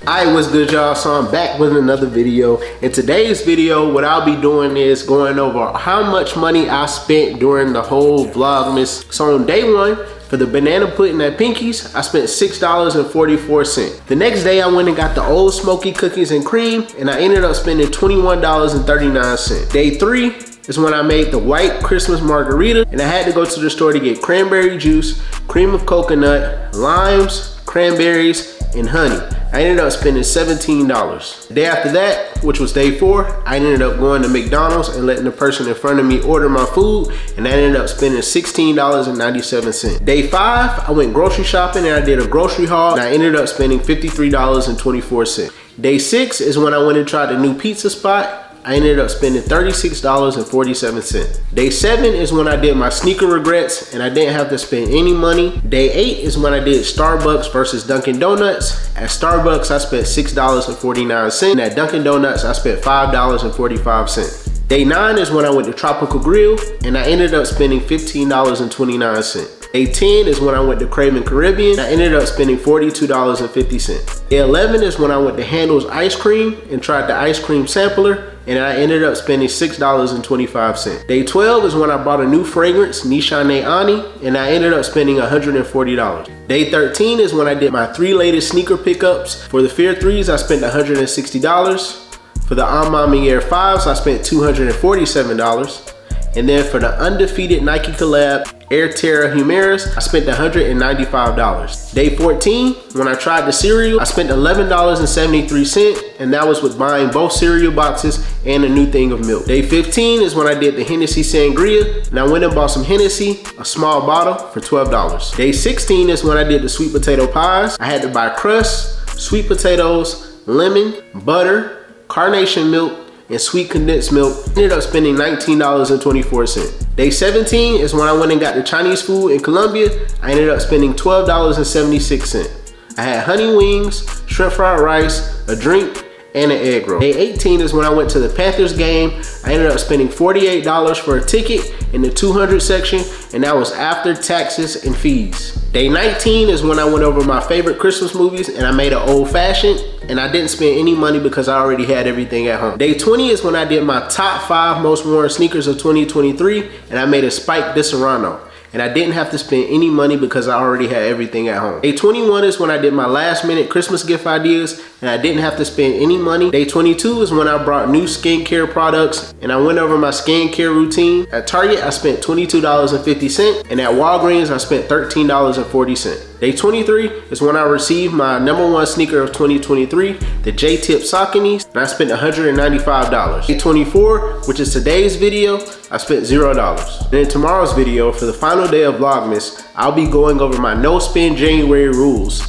Alright, what's good y'all? So I'm back with another video. In today's video, what I'll be doing is going over how much money I spent during the whole Vlogmas. So on day one, for the banana pudding at Pinky's, I spent $6.44. The next day, I went and got the Old Smoky cookies and cream, and I ended up spending $21.39. Day three is when I made the white Christmas margarita, and I had to go to the store to get cranberry juice, cream of coconut, limes, cranberries, and honey. I ended up spending $17. The day after that, which was day four, I ended up going to McDonald's and letting the person in front of me order my food, and I ended up spending $16.97. Day five, I went grocery shopping and I did a grocery haul, and I ended up spending $53.24. Day six is when I went and tried a new pizza spot. I ended up spending $36.47. Day seven is when I did my sneaker regrets and I didn't have to spend any money. Day eight is when I did Starbucks versus Dunkin' Donuts. At Starbucks, I spent $6.49. And at Dunkin' Donuts, I spent $5.45. Day nine is when I went to Tropical Grill and I ended up spending $15.29. Day 10 is when I went to Craven Caribbean. I ended up spending $42.50. Day 11 is when I went to Handel's Ice Cream and tried the ice cream sampler, and I ended up spending $6.25. Day 12 is when I bought a new fragrance, Nishane Ani, and I ended up spending $140. Day 13 is when I did my 3 latest sneaker pickups. For the Fear 3s, I spent $160. For the En Mami Air 5s, I spent $247. And then for the undefeated Nike collab, Air Terra Humeras, I spent $195. Day 14, when I tried the cereal, I spent $11.73, and that was with buying both cereal boxes and a new thing of milk. Day 15 is when I did the Hennessy Sangria, and I went and bought some Hennessy, a small bottle, for $12. Day 16 is when I did the sweet potato pies. I had to buy crust, sweet potatoes, lemon, butter, carnation milk, and sweet condensed milk. Ended up spending $19.24. Day 17 is when I went and got the Chinese food in Colombia. I ended up spending $12.76. I had honey wings, shrimp fried rice, a drink, and an egg roll. Day 18 is when I went to the Panthers game. I ended up spending $48 for a ticket in the 200 section, and that was after taxes and fees. Day 19 is when I went over my favorite Christmas movies and I made an old fashioned, and I didn't spend any money because I already had everything at home. Day 20 is when I did my top 5 most worn sneakers of 2023, and I made a Spike Di Serrano. And I didn't have to spend any money because I already had everything at home. Day 21 is when I did my last minute Christmas gift ideas and I didn't have to spend any money. Day 22 is when I brought new skincare products and I went over my skincare routine. At Target, I spent $22.50, and at Walgreens, I spent $13.40. Day 23 is when I received my #1 sneaker of 2023, the J-Tip Sauconys, and I spent $195. Day 24, which is today's video, I spent $0. And in tomorrow's video, for the final day of Vlogmas, I'll be going over my no spend January rules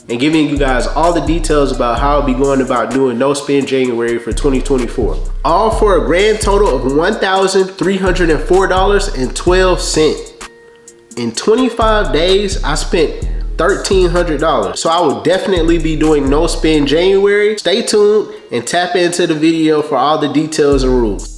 and giving you guys all the details about how I'll be going about doing no spend January for 2024. All for a grand total of $1,304.12. In 25 days, I spent $1,300. So I will definitely be doing no spend January. Stay tuned and tap into the video for all the details and rules.